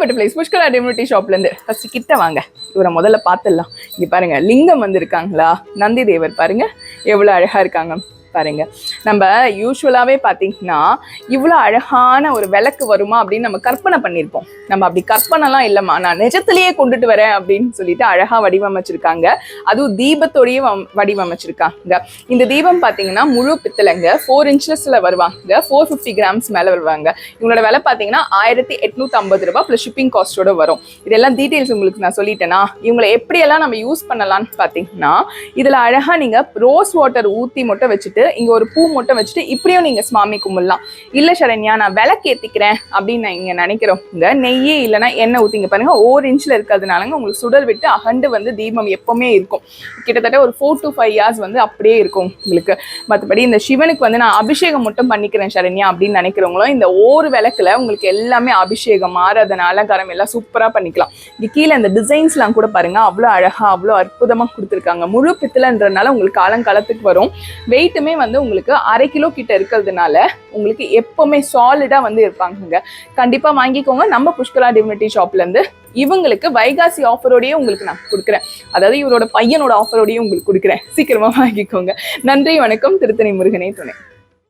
Butterflies Pushkala divinity ஷாப்ல இருந்து first கிட்ட வாங்க. இவரை முதல்ல பார்த்துடலாம். இங்க பாருங்க, லிங்கம் வந்திருக்காங்களா, நந்தி தேவர் பாருங்க எவ்வளவு அழகா இருக்காங்க பாருங்க. நம்ம யூஸ்வலாவே பாத்தீங்கன்னா இவ்வளவு அழகான ஒரு விளக்கு வருமா அப்படின்னு நம்ம கற்பனை பண்ணிருப்போம். நம்ம அப்படி கற்பனைலாம் இல்லம்மா, நான் நிஜத்திலேயே கொண்டுட்டு வரேன் அப்படின்னு சொல்லிட்டு அழகா வடிவமைச்சிருக்காங்க. அதுவும் தீபத்தோடய வடிவமைச்சிருக்காங்க. இந்த தீபம் பாத்தீங்கன்னா முழு பித்தளைங்க, 4 inchesல வருவாங்க, 450 grams மேல வருவாங்க. இவங்களோட விலை பாத்தீங்கன்னா 1850 ரூபாய் பிளஸ் ஷிப்பிங் காஸ்டோட வரும். இதெல்லாம் டீடைல்ஸ் உங்களுக்கு நான் சொல்லிட்டேன்னா, இவங்களை எப்படியெல்லாம் நம்ம யூஸ் பண்ணலாம்னு பாத்தீங்கன்னா, இதுல அழகா நீங்க ரோஸ் வாட்டர் ஊத்தி மட்டும் வச்சுட்டு இங்க ஒரு பூ மட்டும் வச்சுட்டு இப்படியும் நீங்க சுவாமி கும்பிடலாம். இல்ல சரண்யா நான் விளக்கு ஏத்திக்கிறேன் அப்படின்னு நீங்க நினைக்கிறவங்க நெய்யே இல்லைன்னா எண்ணெய் ஊத்திங்க பாருங்க. 1 inchல இருக்கிறதுனாலங்க உங்களுக்கு சுடர் விட்டு அகண்டு வந்து தீபம் எப்பவுமே இருக்கும். கிட்டத்தட்ட ஒரு 4 to 5 years வந்து அப்படியே இருக்கும் உங்களுக்கு. மற்றபடி இந்த சிவனுக்கு வந்து நான் அபிஷேகம் மட்டும் பண்ணிக்கிறேன் சரண்யா அப்படின்னு நினைக்கிறவங்களும் இந்த ஒரு விளக்குல உங்களுக்கு எல்லாமே அபிஷேகம், ஆராதனை, அலங்காரம் எல்லாம் சூப்பரா பண்ணிக்கலாம். இங்க கீழே இந்த டிசைன்ஸ்லாம் கூட பாருங்க, அவ்வளோ அழகா அவ்வளோ அற்புதமா கொடுத்துருக்காங்க. முழு பித்தளைன்றதுனால உங்களுக்கு காலங்காலத்துக்கு வரும். வெயிட்டுமே வந்து உங்களுக்கு 1/2 கிலோ கிட்ட இருக்கிறதுனால உங்களுக்கு எப்பவுமே சாலிடா வந்து இருப்பாங்க. கண்டிப்பா வாங்கிக்கோங்க நம்ம புஷ்கலா டிவினிட்டி ஷாப்ல இருந்து. இவங்களுக்கு வைகாசி ஆஃபரோடயே உங்களுக்கு நான் கொடுக்குறேன். அதாவது இவரோட பையனோட ஆஃபரோடயே உங்களுக்கு கொடுக்குறேன். சீக்கிரமா வாங்கிக்கோங்க. நன்றி, வணக்கம். திருத்தணி முருகனே துணை.